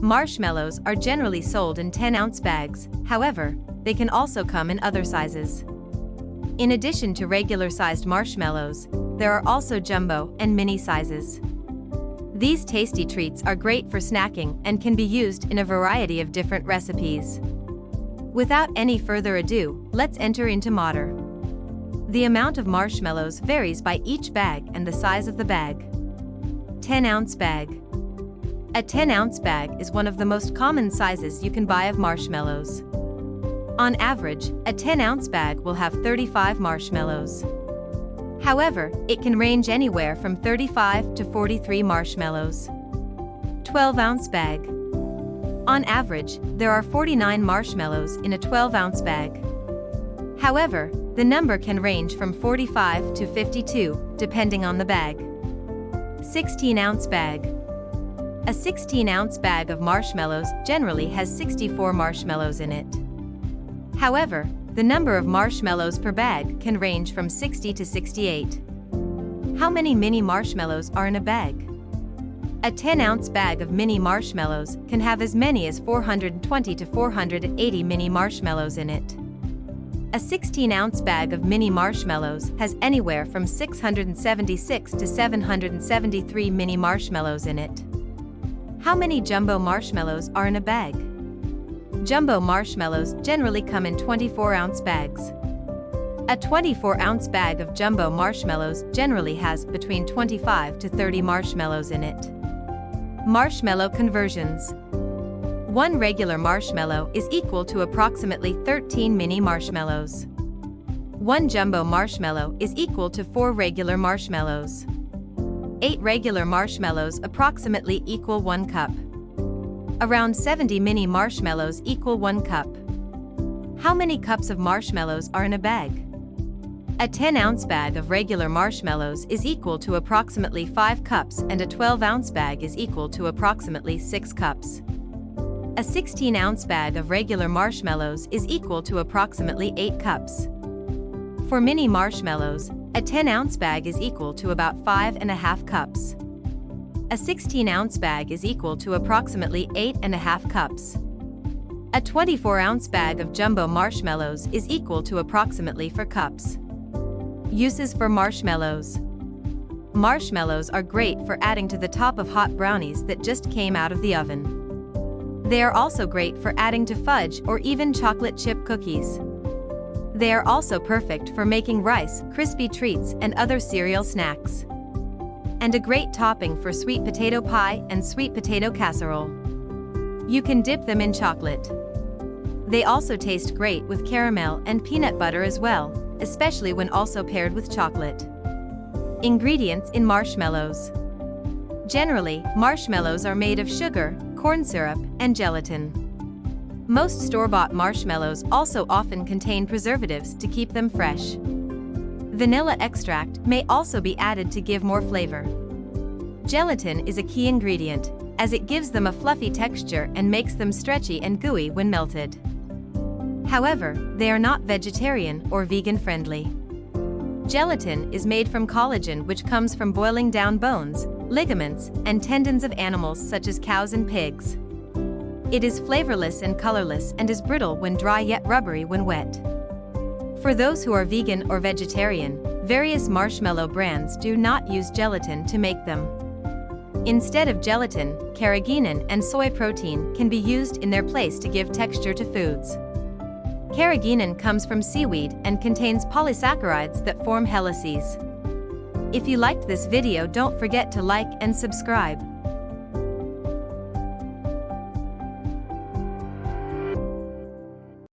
Marshmallows are generally sold in 10-ounce bags, however, they can also come in other sizes. In addition to regular-sized marshmallows, there are also jumbo and mini sizes. These tasty treats are great for snacking and can be used in a variety of different recipes. Without any further ado, let's enter into Modder. The amount of marshmallows varies by each bag and the size of the bag. 10-ounce bag. A 10-ounce bag is one of the most common sizes you can buy of marshmallows. On average, a 10-ounce bag will have 35 marshmallows. However, it can range anywhere from 35 to 43 marshmallows. 12-ounce bag. On average, there are 49 marshmallows in a 12-ounce bag. However, the number can range from 45 to 52, depending on the bag. 16-ounce bag. A 16-ounce bag of marshmallows generally has 64 marshmallows in it. However, the number of marshmallows per bag can range from 60 to 68. How many mini marshmallows are in a bag? A 10-ounce bag of mini marshmallows can have as many as 420 to 480 mini marshmallows in it. A 16-ounce bag of mini marshmallows has anywhere from 676 to 773 mini marshmallows in it. How many jumbo marshmallows are in a bag? Jumbo marshmallows generally come in 24-ounce bags. A 24-ounce bag of jumbo marshmallows generally has between 25 to 30 marshmallows in it. Marshmallow conversions. One regular marshmallow is equal to approximately 13 mini marshmallows. One jumbo marshmallow is equal to 4 regular marshmallows. 8 regular marshmallows approximately equal 1 cup. Around 70 mini marshmallows equal 1 cup. How many cups of marshmallows are in a bag? A 10-ounce bag of regular marshmallows is equal to approximately 5 cups and a 12-ounce bag is equal to approximately 6 cups. A 16-ounce bag of regular marshmallows is equal to approximately 8 cups. For mini marshmallows, a 10-ounce bag is equal to about 5.5 cups. A 16-ounce bag is equal to approximately 8.5 cups. A 24-ounce bag of jumbo marshmallows is equal to approximately 4 cups. Uses for marshmallows. Marshmallows are great for adding to the top of hot brownies that just came out of the oven. They are also great for adding to fudge or even chocolate chip cookies. They are also perfect for making rice, crispy treats, and other cereal snacks. And a great topping for sweet potato pie and sweet potato casserole. You can dip them in chocolate. They also taste great with caramel and peanut butter as well, especially when also paired with chocolate. Ingredients in marshmallows. Generally, marshmallows are made of sugar, corn syrup, and gelatin. Most store-bought marshmallows also often contain preservatives to keep them fresh. Vanilla extract may also be added to give more flavor. Gelatin is a key ingredient, as it gives them a fluffy texture and makes them stretchy and gooey when melted. However, they are not vegetarian or vegan-friendly. Gelatin is made from collagen, which comes from boiling down bones, ligaments, and tendons of animals such as cows and pigs. It is flavorless and colorless and is brittle when dry yet rubbery when wet. For those who are vegan or vegetarian, various marshmallow brands do not use gelatin to make them. Instead of gelatin, carrageenan and soy protein can be used in their place to give texture to foods. Carrageenan comes from seaweed and contains polysaccharides that form helices. If you liked this video, don't forget to like and subscribe.